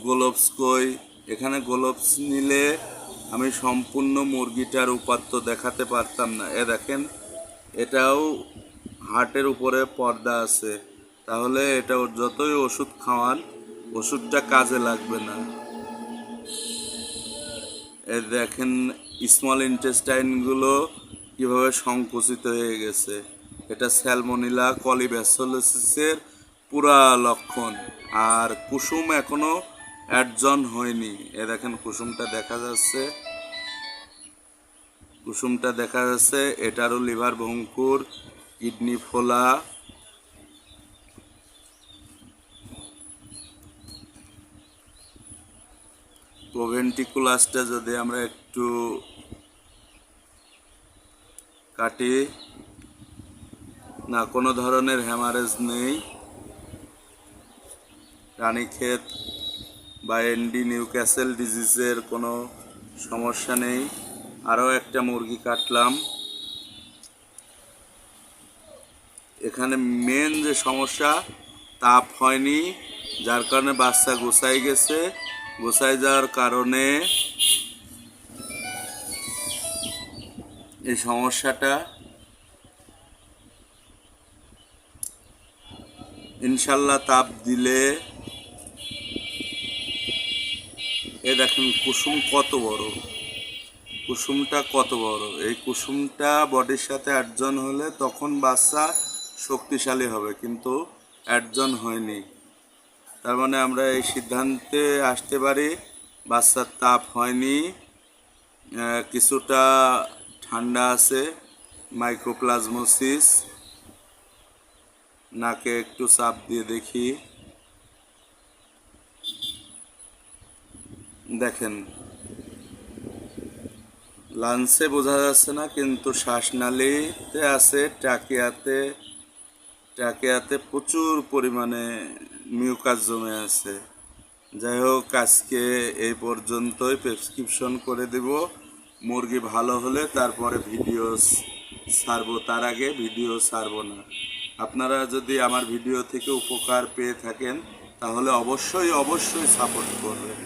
Gloves কই? এখানে gloves নিলে আমি সম্পূর্ণ মুরগিটার উপাত্ত দেখাতে পারতাম না। দেখেন, এটাও হার্টের উপরে পর্দা আছে, তাহলে এটা যতই ওষুধ খাওয়ান ওষুধটা কাজে লাগবে না। দেখেন স্মল ইন্টেস্টাইনগুলো কীভাবে সংকুচিত হয়ে গেছে। এটা স্যালমোনেলা কলিব্যাসিয়াসের পুরা লক্ষণ। আর কুসুম এখনো অ্যাডজন হয়নি। দেখেন কুসুমটা দেখা যাচ্ছে, কুসুমটা দেখা যাচ্ছে। এটারও লিভার ভঙ্গুর, কিডনি ফোলা। প্রোভেন্টিকুলাসটা যদি আমরা একটু কাটি, না কোনো ধরনের হ্যামারেজ নেই। রানীক্ষেত বা এনডি নিউক্যাসল ডিজিজের কোনো সমস্যা নেই। আরও একটা মুরগি কাটলাম। এখানে মেন যে সমস্যা, তাপ হয়নি, যার কারণে বাচ্চা গোছাই গেছে। গোছাই যাওয়ার কারণে এই সমস্যাটা ইনশাল্লাহ তাপ দিলে। দেখেন কুসুম কত বড়, কুসুমটা কত বড়। এই কুসুমটা বডির সাথে অ্যাডজন হলে তখন বাচ্চা শক্তিশালী হবে, কিন্তু অ্যাডজন হয়নি। তার মানে আমরা এই সিদ্ধান্তে আসতে পারি বাচ্চার তাপ হয়নি, কিছুটা ঠান্ডা আছে, মাইক্রোপ্লাজমোসিস। নাকে একটু চাপ দিয়ে দেখি, দেখেন লাঞ্চে বোঝা যাচ্ছে না, কিন্তু শ্বাসনালীতে আছে, ট্রাকিয়াতে প্রচুর পরিমাণে মিউকাস জমে আছে। যাই হোক, আজকে এই পর্যন্তই। প্রেসক্রিপশন করে দেব। মুরগি ভালো হলে তারপরে ভিডিও ছাড়বো, তার আগে ভিডিও ছাড়বো না। আপনারা যদি আমার ভিডিও থেকে উপকার পেয়ে থাকেন তাহলে অবশ্যই সাপোর্ট করবেন।